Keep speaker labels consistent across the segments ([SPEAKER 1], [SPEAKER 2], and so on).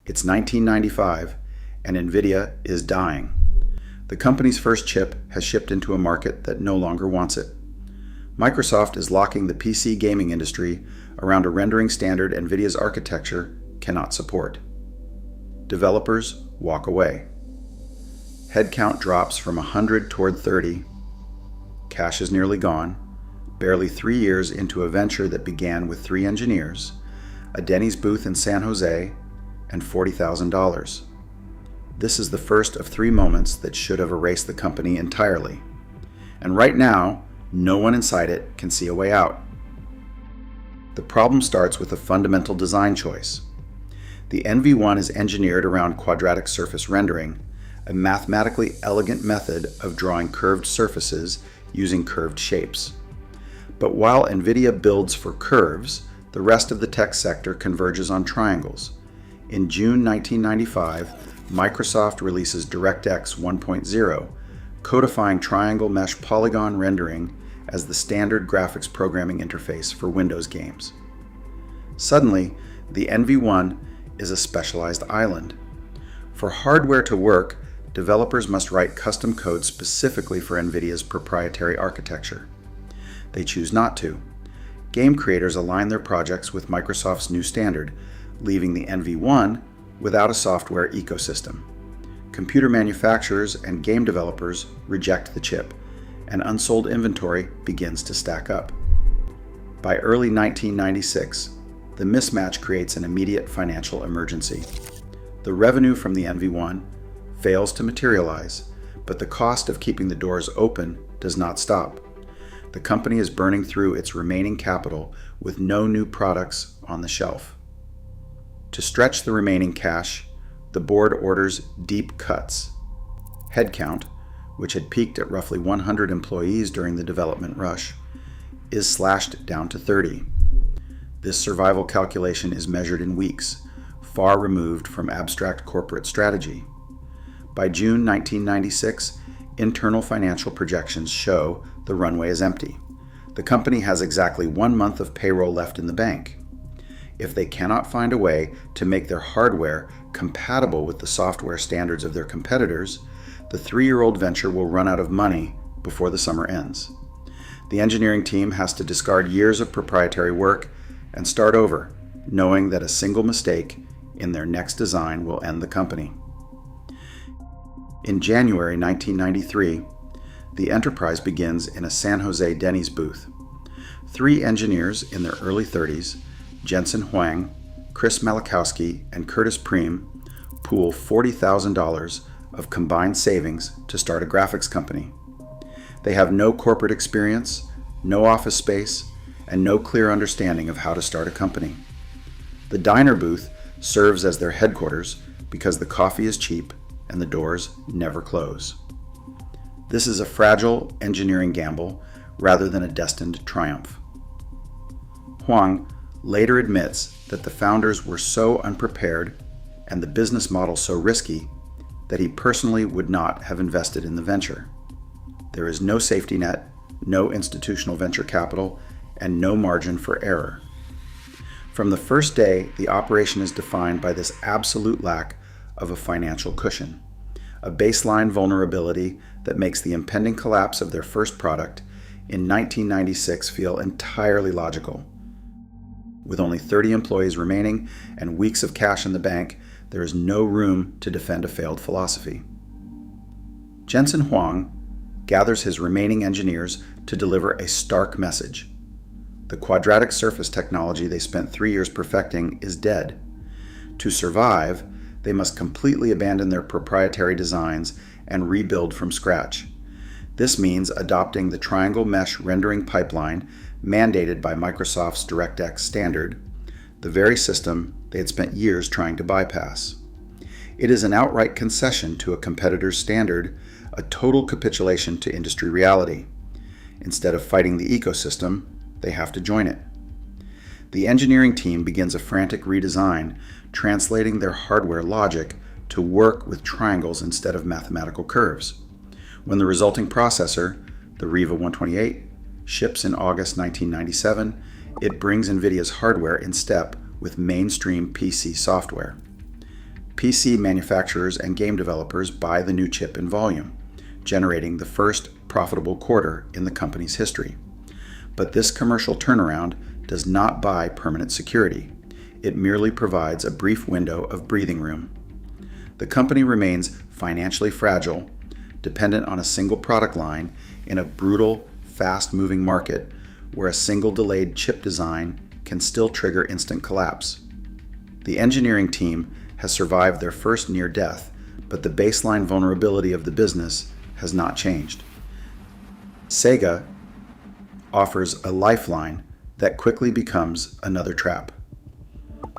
[SPEAKER 1] It's 1995, and Nvidia is dying. The company's first chip has shipped into a market that no longer wants it. Microsoft is locking the PC gaming industry around a rendering standard Nvidia's architecture cannot support. Developers walk away. Headcount drops from 100 toward 30. Cash is nearly gone. Barely 3 years into a venture that began with 3 engineers, a Denny's booth in San Jose, and $40,000. This is the first of 3 moments that should have erased the company entirely. And right now, no one inside it can see a way out. The problem starts with a fundamental design choice. The NV1 is engineered around quadratic surface rendering, a mathematically elegant method of drawing curved surfaces using curved shapes. But while Nvidia builds for curves, the rest of the tech sector converges on triangles. In June 1995, Microsoft releases DirectX 1.0, codifying triangle mesh polygon rendering as the standard graphics programming interface for Windows games. Suddenly, the NV1 is a specialized island. For hardware to work, developers must write custom code specifically for Nvidia's proprietary architecture. They choose not to. Game creators align their projects with Microsoft's new standard, leaving the NV1 without a software ecosystem. Computer manufacturers and game developers reject the chip, and unsold inventory begins to stack up. By early 1996, the mismatch creates an immediate financial emergency. The revenue from the NV1 fails to materialize, but the cost of keeping the doors open does not stop. The company is burning through its remaining capital with no new products on the shelf. To stretch the remaining cash, the board orders deep cuts. Headcount, which had peaked at roughly 100 employees during the development rush, is slashed down to 30. This survival calculation is measured in weeks, far removed from abstract corporate strategy. By June 1996, internal financial projections show the runway is empty. The company has exactly 1 month of payroll left in the bank. If they cannot find a way to make their hardware compatible with the software standards of their competitors, the 3-year-old venture will run out of money before the summer ends. The engineering team has to discard years of proprietary work and start over, knowing that a single mistake in their next design will end the company. In January 1993, the enterprise begins in a San Jose Denny's booth. 3 engineers in their early 30s, Jensen Huang, Chris Malachowski, and Curtis Preem, pool $40,000 of combined savings to start a graphics company. They have no corporate experience, no office space, and no clear understanding of how to start a company. The diner booth serves as their headquarters because the coffee is cheap and the doors never close. This is a fragile engineering gamble rather than a destined triumph. Huang later admits that the founders were so unprepared and the business model so risky that he personally would not have invested in the venture. There is no safety net, no institutional venture capital, and no margin for error. From the first day, the operation is defined by this absolute lack of a financial cushion, a baseline vulnerability that makes the impending collapse of their first product in 1996 feel entirely logical. With only 30 employees remaining and weeks of cash in the bank, there is no room to defend a failed philosophy. Jensen Huang gathers his remaining engineers to deliver a stark message. The quadratic surface technology they spent 3 years perfecting is dead. To survive, they must completely abandon their proprietary designs and rebuild from scratch. This means adopting the triangle mesh rendering pipeline mandated by Microsoft's DirectX standard, the very system they had spent years trying to bypass. It is an outright concession to a competitor's standard, a total capitulation to industry reality. Instead of fighting the ecosystem, they have to join it. The engineering team begins a frantic redesign, translating their hardware logic to work with triangles instead of mathematical curves. When the resulting processor, the Riva 128, ships in August 1997, it brings Nvidia's hardware in step with mainstream PC software. PC manufacturers and game developers buy the new chip in volume, generating the first profitable quarter in the company's history. But this commercial turnaround does not buy permanent security. It merely provides a brief window of breathing room. The company remains financially fragile, dependent on a single product line in a brutal, fast-moving market where a single delayed chip design can still trigger instant collapse. The engineering team has survived their first near death, but the baseline vulnerability of the business has not changed. Sega offers a lifeline that quickly becomes another trap.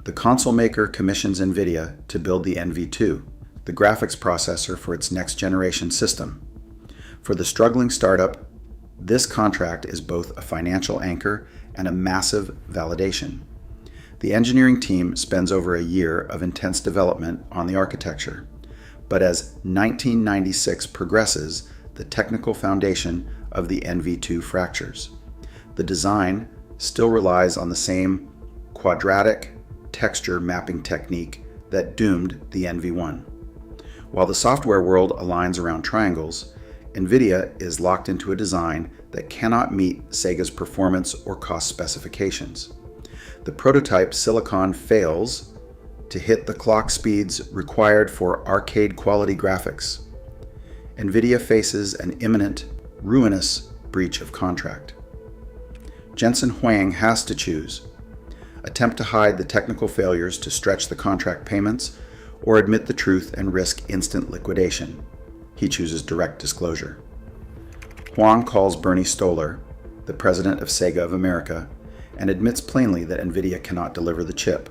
[SPEAKER 1] The console maker commissions Nvidia to build the NV2, the graphics processor for its next generation system. For the struggling startup, this contract is both a financial anchor and a massive validation. The engineering team spends over a year of intense development on the architecture, but as 1996 progresses, the technical foundation of the NV2 fractures. The design still relies on the same quadratic texture mapping technique that doomed the NV1. While the software world aligns around triangles, Nvidia is locked into a design that cannot meet Sega's performance or cost specifications. The prototype silicon fails to hit the clock speeds required for arcade-quality graphics. Nvidia faces an imminent, ruinous breach of contract. Jensen Huang has to choose: attempt to hide the technical failures to stretch the contract payments, or admit the truth and risk instant liquidation. He chooses direct disclosure. Huang calls Bernie Stolar, the president of Sega of America, and admits plainly that Nvidia cannot deliver the chip.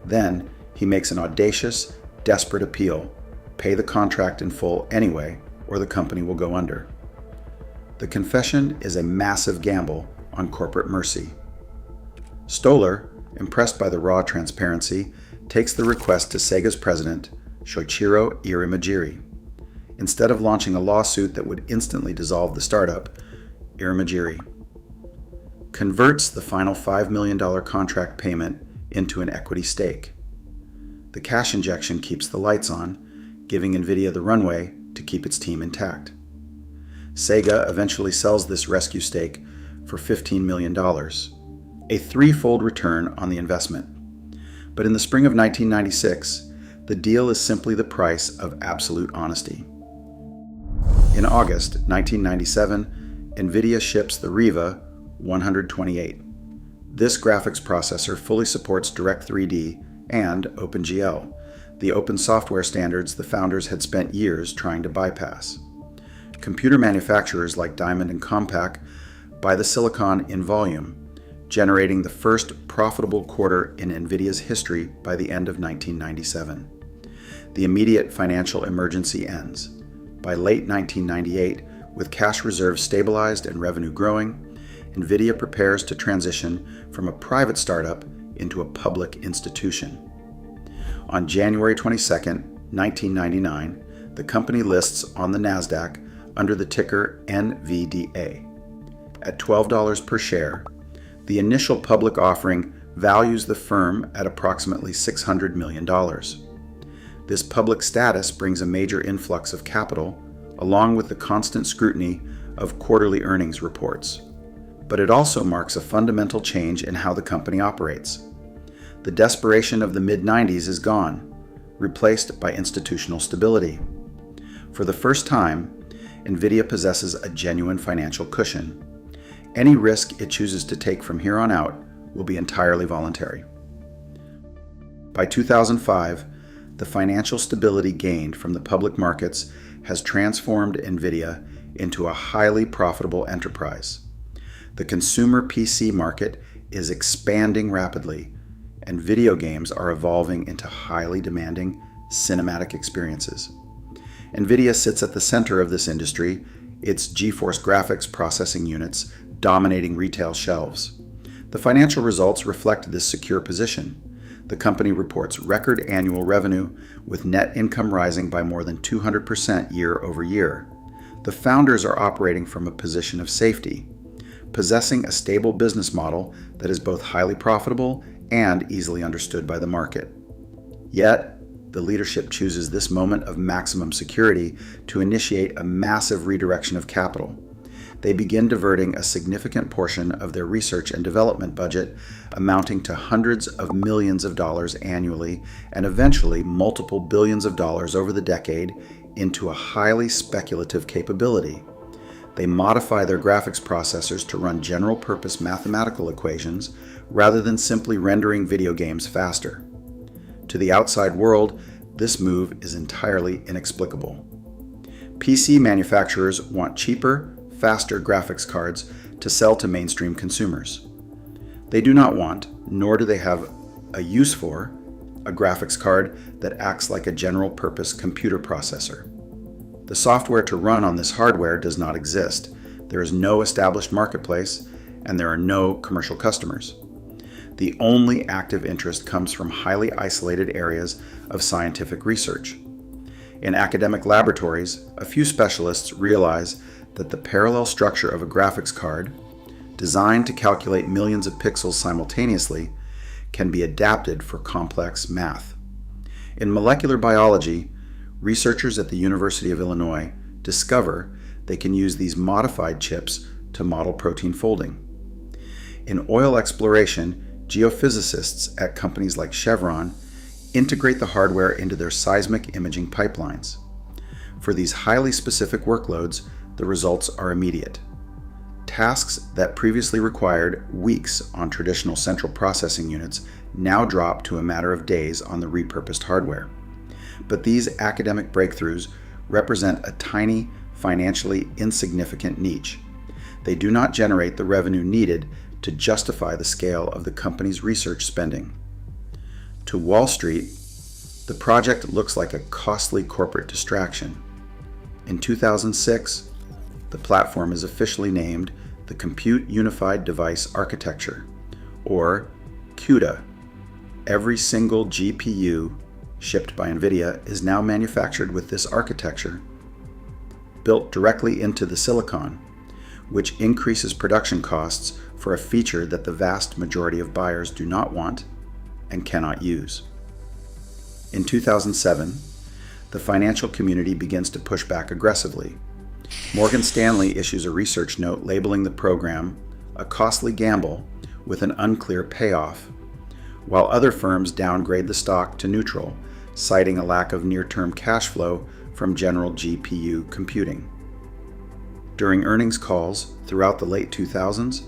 [SPEAKER 1] Then, he makes an audacious, desperate appeal: pay the contract in full anyway, or the company will go under. The confession is a massive gamble on corporate mercy. Stolar, impressed by the raw transparency, takes the request to Sega's president, Shoichiro Irimajiri. Instead of launching a lawsuit that would instantly dissolve the startup, Irimajiri converts the final $5 million contract payment into an equity stake. The cash injection keeps the lights on, giving Nvidia the runway to keep its team intact. Sega eventually sells this rescue stake for $15 million, a threefold return on the investment. But in the spring of 1996, the deal is simply the price of absolute honesty. In August 1997, Nvidia ships the Riva 128. This graphics processor fully supports Direct3D and OpenGL, the open software standards the founders had spent years trying to bypass. Computer manufacturers like Diamond and Compaq buy the silicon in volume, generating the first profitable quarter in Nvidia's history by the end of 1997. The immediate financial emergency ends. By late 1998, with cash reserves stabilized and revenue growing, Nvidia prepares to transition from a private startup into a public institution. On January 22, 1999, the company lists on the Nasdaq under the ticker NVDA. At $12 per share, the initial public offering values the firm at approximately $600 million. This public status brings a major influx of capital, along with the constant scrutiny of quarterly earnings reports. But it also marks a fundamental change in how the company operates. The desperation of the mid-90s is gone, replaced by institutional stability. For the first time, Nvidia possesses a genuine financial cushion. Any risk it chooses to take from here on out will be entirely voluntary. By 2005, the financial stability gained from the public markets has transformed Nvidia into a highly profitable enterprise. The consumer PC market is expanding rapidly, and video games are evolving into highly demanding cinematic experiences. Nvidia sits at the center of this industry, its GeForce graphics processing units dominating retail shelves. The financial results reflect this secure position. The company reports record annual revenue, with net income rising by more than 200% year over year. The founders are operating from a position of safety, possessing a stable business model that is both highly profitable and easily understood by the market. Yet, the leadership chooses this moment of maximum security to initiate a massive redirection of capital. They begin diverting a significant portion of their research and development budget, amounting to hundreds of millions of dollars annually and eventually multiple billions of dollars over the decade, into a highly speculative capability. They modify their graphics processors to run general-purpose mathematical equations rather than simply rendering video games faster. To the outside world, this move is entirely inexplicable. PC manufacturers want cheaper, faster graphics cards to sell to mainstream consumers. They do not want, nor do they have a use for, a graphics card that acts like a general-purpose computer processor. The software to run on this hardware does not exist. There is no established marketplace, and there are no commercial customers. The only active interest comes from highly isolated areas of scientific research. In academic laboratories, a few specialists realize that the parallel structure of a graphics card, designed to calculate millions of pixels simultaneously, can be adapted for complex math. In molecular biology, researchers at the University of Illinois discover they can use these modified chips to model protein folding. In oil exploration, geophysicists at companies like Chevron integrate the hardware into their seismic imaging pipelines. For these highly specific workloads, the results are immediate. Tasks that previously required weeks on traditional central processing units now drop to a matter of days on the repurposed hardware. But these academic breakthroughs represent a tiny, financially insignificant niche. They do not generate the revenue needed to justify the scale of the company's research spending. To Wall Street, the project looks like a costly corporate distraction. In 2006, the platform is officially named the Compute Unified Device Architecture, or CUDA. Every single GPU shipped by Nvidia is now manufactured with this architecture, built directly into the silicon, which increases production costs for a feature that the vast majority of buyers do not want and cannot use. In 2007, the financial community begins to push back aggressively. Morgan Stanley issues a research note labeling the program a costly gamble with an unclear payoff, while other firms downgrade the stock to neutral, citing a lack of near-term cash flow from general GPU computing. During earnings calls throughout the late 2000s,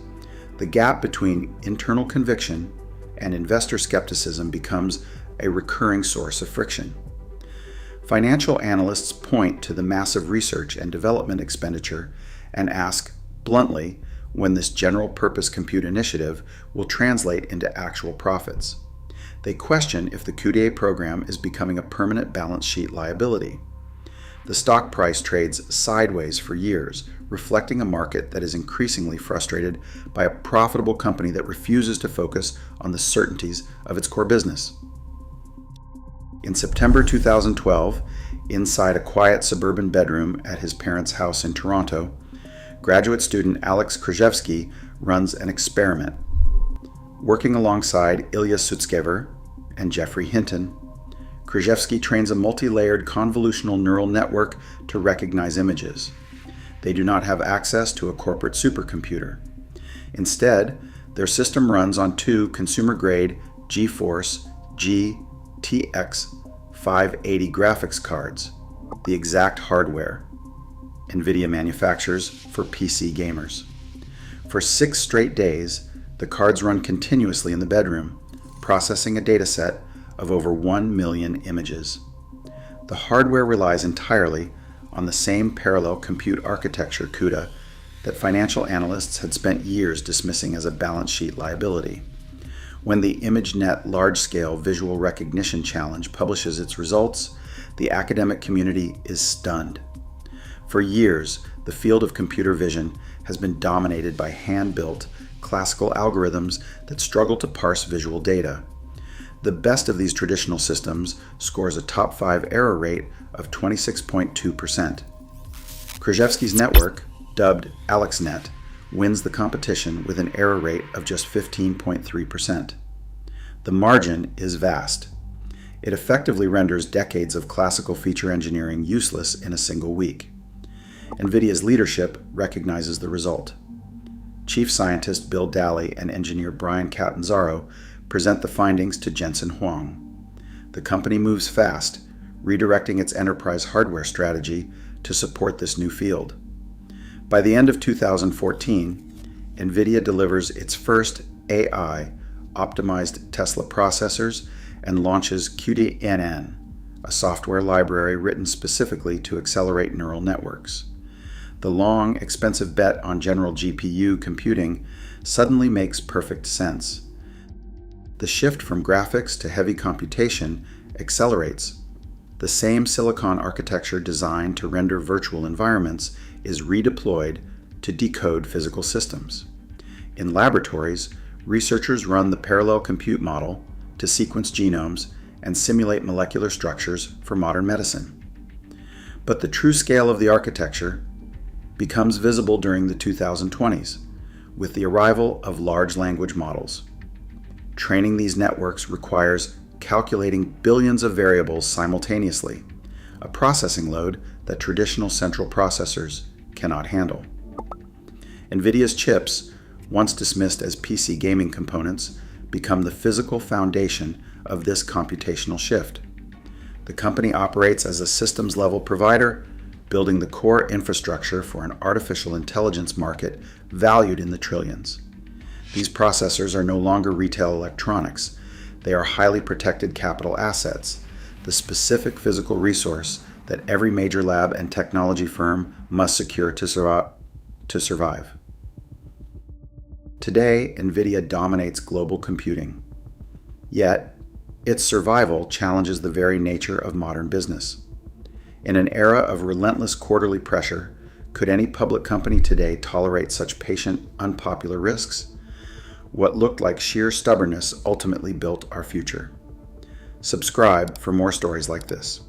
[SPEAKER 1] the gap between internal conviction and investor skepticism becomes a recurring source of friction. Financial analysts point to the massive research and development expenditure and ask, bluntly, when this general-purpose compute initiative will translate into actual profits. They question if the CUDA program is becoming a permanent balance sheet liability. The stock price trades sideways for years, reflecting a market that is increasingly frustrated by a profitable company that refuses to focus on the certainties of its core business. In September 2012, inside a quiet suburban bedroom at his parents' house in Toronto, graduate student Alex Krzyzewski runs an experiment. Working alongside Ilya Sutskever and Jeffrey Hinton, Krzyzewski trains a multi-layered convolutional neural network to recognize images. They do not have access to a corporate supercomputer. Instead, their system runs on two consumer-grade GeForce GTX 580 graphics cards, the exact hardware Nvidia manufactures for PC gamers. For 6 straight days, the cards run continuously in the bedroom, processing a dataset of over 1 million images. The hardware relies entirely on the same parallel compute architecture, CUDA, that financial analysts had spent years dismissing as a balance sheet liability. When the ImageNet Large-Scale Visual Recognition Challenge publishes its results, the academic community is stunned. For years, the field of computer vision has been dominated by hand-built, classical algorithms that struggle to parse visual data. The best of these traditional systems scores a top 5 error rate of 26.2%. Krzyzewski's network, dubbed AlexNet, wins the competition with an error rate of just 15.3%. The margin is vast. It effectively renders decades of classical feature engineering useless in a single week. Nvidia's leadership recognizes the result. Chief Scientist Bill Daly and engineer Brian Catanzaro present the findings to Jensen Huang. The company moves fast, redirecting its enterprise hardware strategy to support this new field. By the end of 2014, Nvidia delivers its first AI-optimized Tesla processors and launches QDNN, a software library written specifically to accelerate neural networks. The long, expensive bet on general GPU computing suddenly makes perfect sense. The shift from graphics to heavy computation accelerates. The same silicon architecture designed to render virtual environments is redeployed to decode physical systems. In laboratories, researchers run the parallel compute model to sequence genomes and simulate molecular structures for modern medicine. But the true scale of the architecture becomes visible during the 2020s with the arrival of large language models. Training these networks requires calculating billions of variables simultaneously, a processing load that traditional central processors cannot handle. Nvidia's chips, once dismissed as PC gaming components, become the physical foundation of this computational shift. The company operates as a systems-level provider, building the core infrastructure for an artificial intelligence market valued in the trillions. These processors are no longer retail electronics. They are highly protected capital assets, the specific physical resource that every major lab and technology firm must secure to survive. Today, Nvidia dominates global computing. Yet, its survival challenges the very nature of modern business. In an era of relentless quarterly pressure, could any public company today tolerate such patient, unpopular risks? What looked like sheer stubbornness ultimately built our future. Subscribe for more stories like this.